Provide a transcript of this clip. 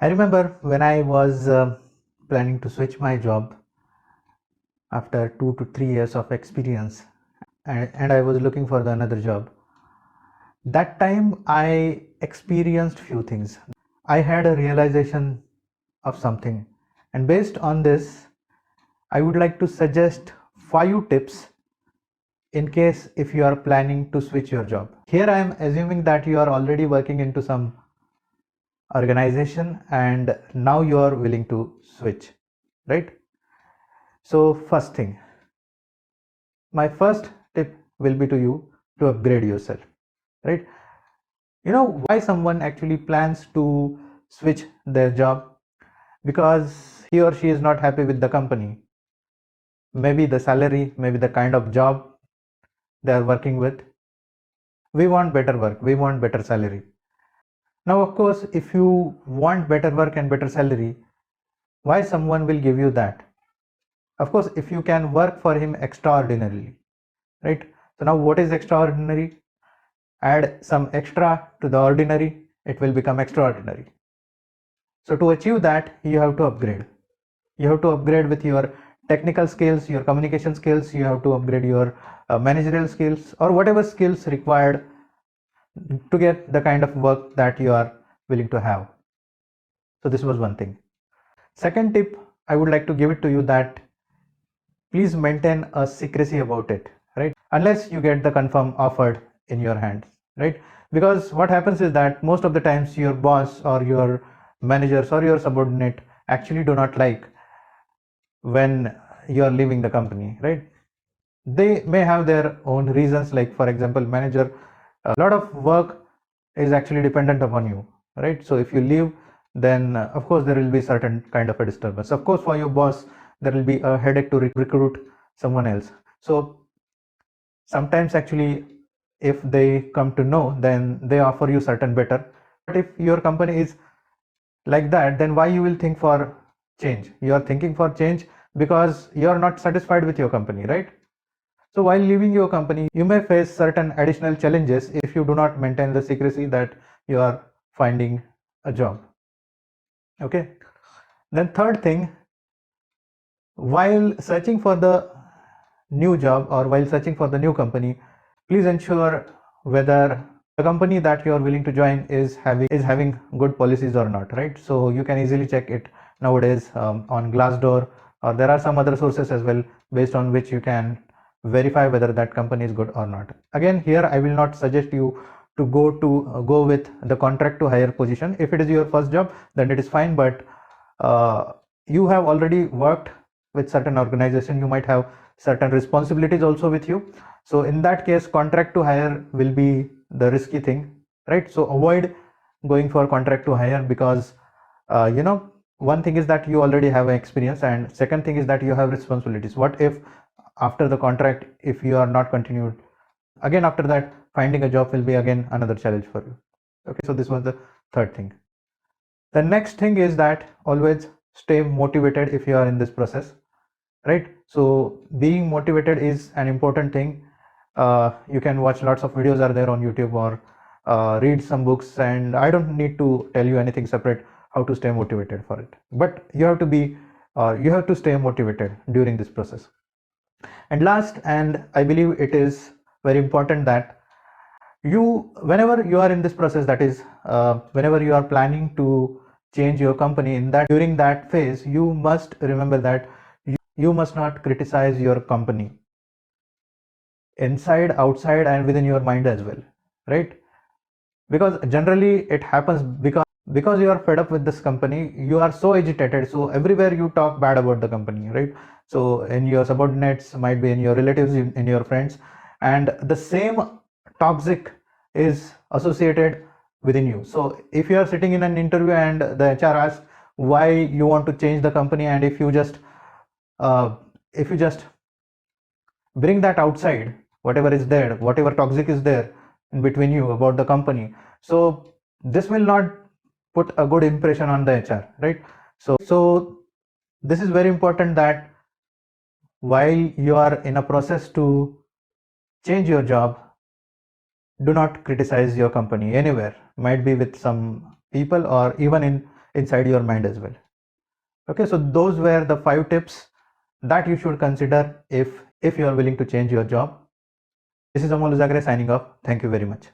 I remember when I was planning to switch my job after 2 to 3 years of experience, and I was looking for another job. That time I experienced few things. I had a realization of something, and based on this, I would like to suggest 5 tips in case if you are planning to switch your job. Here I am assuming that you are already working into some organization and now you are willing to switch, right? So first thing, my first tip will be to you to upgrade yourself, right? You know why someone actually plans to switch their job? Because he or she is not happy with the company, maybe the salary, maybe the kind of job they are working with. We want better work, we want better salary. Now of course, if you want better work and better salary, why someone will give you that? Of course, if you can work for him extraordinarily, right? So now what is extraordinary? Add some extra to the ordinary, it will become extraordinary. So to achieve that, you have to upgrade. You have to upgrade with your technical skills, your communication skills, you have to upgrade your managerial skills, or whatever skills required to get the kind of work that you are willing to have. So this was one thing. Second tip, I would like to give it to you that please maintain a secrecy about it, right? Unless you get the confirm offered in your hands, right? Because what happens is that most of the times your boss or your managers or your subordinate actually do not like when you are leaving the company, right? They may have their own reasons, like for example, manager, a lot of work is actually dependent upon you, right? So if you leave, then of course there will be certain kind of a disturbance. Of course, for your boss, there will be a headache to recruit someone else. So sometimes actually, if they come to know, then they offer you certain better. But if your company is like that, then why you will think for change? You are thinking for change because you are not satisfied with your company, right? So while leaving your company, you may face certain additional challenges if you do not maintain the secrecy that you are finding a job. Okay. Then third thing, while searching for the new job or while searching for the new company, please ensure whether the company that you are willing to join is having good policies or not, right? So you can easily check it nowadays on Glassdoor, or there are some other sources as well based on which you can verify whether that company is good or not. Again, here I will not suggest you to go with the contract to hire position. If it is your first job, then it is fine, but you have already worked with certain organization, you might have certain responsibilities also with you. So in that case, contract to hire will be the risky thing, right? So avoid going for contract to hire because one thing is that you already have an experience, and second thing is that you have responsibilities. What if after the contract, if you are not continued, again after that finding a job will be again another challenge for you. Okay, so this was the third thing. The next thing is that always stay motivated if you are in this process, right? So being motivated is an important thing. You can watch lots of videos are there on YouTube, or read some books, and I don't need to tell you anything separate how to stay motivated for it, but you have to stay motivated during this process. And last, and I believe it is very important, that whenever you are in this process, that is whenever you are planning to change your company, during that phase, you must remember that you must not criticize your company inside, outside, and within your mind as well, right? Because generally it happens because you are fed up with this company, you are so agitated, so everywhere you talk bad about the company, right? So in your subordinates, might be in your relatives, in your friends, and the same toxic is associated within you. So if you are sitting in an interview and the HR asks why you want to change the company, and if you just bring that outside, whatever is there, whatever toxic is there in between you about the company, so this will not put a good impression on the HR, right? So this is very important, that while you are in a process to change your job, do not criticize your company anywhere, might be with some people or even in inside your mind as well. Okay, so those were the 5 tips that you should consider if you are willing to change your job. This is Amol Uzagre signing off. Thank you very much.